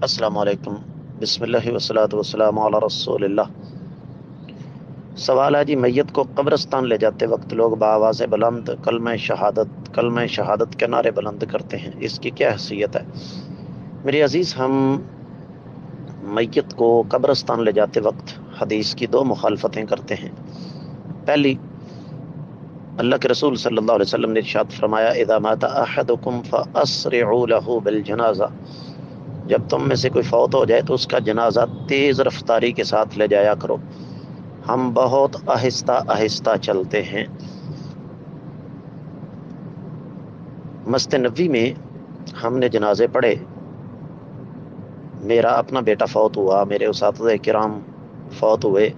السلام علیکم۔ بسم اللہ والصلاۃ والسلام علی رسول اللہ۔ سوال ہے جی، میت کو قبرستان لے جاتے وقت لوگ بآواز بلند کلمہ شہادت کے نعرے بلند کرتے ہیں، اس کی کیا حیثیت ہے؟ میرے عزیز، ہم میت کو قبرستان لے جاتے وقت حدیث کی دو مخالفتیں کرتے ہیں۔ پہلی، اللہ کے رسول صلی اللہ علیہ وسلم نے ارشاد فرمایا اذا مات احدکم فاسرعوا له بالجنازہ، جب تم میں سے کوئی فوت ہو جائے تو اس کا جنازہ تیز رفتاری کے ساتھ لے جایا کرو، ہم بہت آہستہ آہستہ چلتے ہیں۔ مسجد نبوی میں ہم نے جنازے پڑھے، میرا اپنا بیٹا فوت ہوا، میرے اساتذہ کرام فوت ہوئے،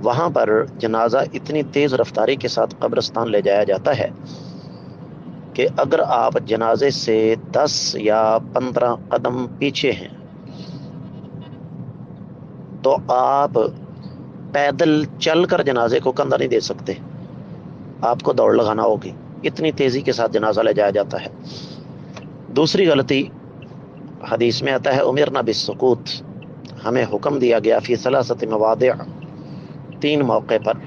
وہاں پر جنازہ اتنی تیز رفتاری کے ساتھ قبرستان لے جایا جاتا ہے کہ اگر آپ جنازے سے 10 یا 15 قدم پیچھے ہیں تو آپ پیدل چل کر جنازے کو کندھا نہیں دے سکتے، آپ کو دوڑ لگانا ہوگی، اتنی تیزی کے ساتھ جنازہ لے جایا جاتا ہے۔ دوسری غلطی، حدیث میں آتا ہے امرنا بالسکوت، ہمیں حکم دیا گیا فی ثلاثۃ مواضع، 3 موقع پر،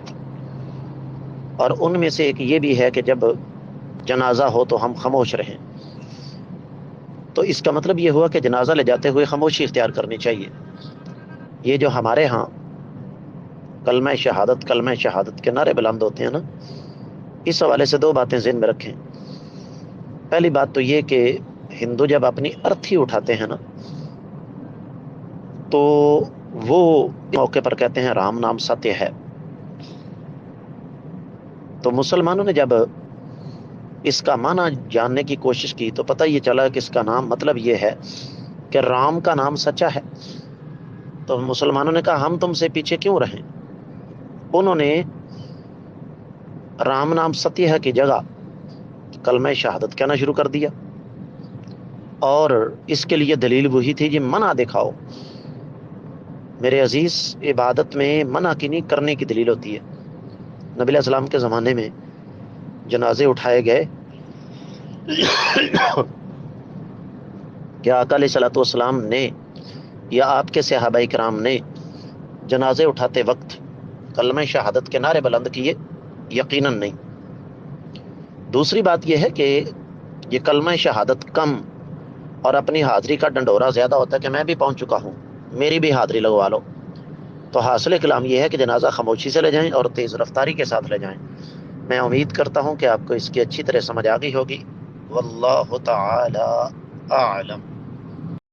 اور ان میں سے ایک یہ بھی ہے کہ جب جنازہ ہو تو ہم خاموش رہیں۔ تو اس کا مطلب یہ ہوا کہ جنازہ لے جاتے ہوئے خاموشی اختیار کرنی چاہیے۔ یہ جو ہمارے ہاں کلمہ شہادت کے نعرے بلند ہوتے ہیں نا، اس حوالے سے 2 باتیں ذہن میں رکھیں۔ پہلی بات تو یہ کہ ہندو جب اپنی ارتھی اٹھاتے ہیں نا تو وہ موقع پر کہتے ہیں رام نام ستیہ ہے۔ تو مسلمانوں نے جب اس کا معنی جاننے کی کوشش کی تو پتہ یہ چلا کہ اس کا نام مطلب یہ ہے کہ رام کا نام سچا ہے۔ تو مسلمانوں نے کہا ہم تم سے پیچھے کیوں رہیں؟ انہوں نے رام نام ستیہ کی جگہ کلمہ شہادت کہنا شروع کر دیا، اور اس کے لیے دلیل وہی تھی جی منع دکھاؤ۔ میرے عزیز، عبادت میں منع کی نہیں کرنے کی دلیل ہوتی ہے۔ نبی علیہ السلام کے زمانے میں جنازے اٹھائے گئے کہ آقا علیہ الصلوۃ والسلام نے یا آپ کے صحابہ کرام نے جنازے اٹھاتے وقت کلمہ شہادت کے نعرے بلند کیے؟ یقیناً نہیں۔ دوسری بات یہ ہے کہ یہ کلمہ شہادت کم اور اپنی حاضری کا ڈنڈورا زیادہ ہوتا ہے کہ میں بھی پہنچ چکا ہوں، میری بھی حاضری لگوا لو۔ تو حاصل کلام یہ ہے کہ جنازہ خاموشی سے لے جائیں اور تیز رفتاری کے ساتھ لے جائیں۔ میں امید کرتا ہوں کہ آپ کو اس کی اچھی طرح سمجھ آ گئی ہوگی۔ واللہ تعالی اعلم۔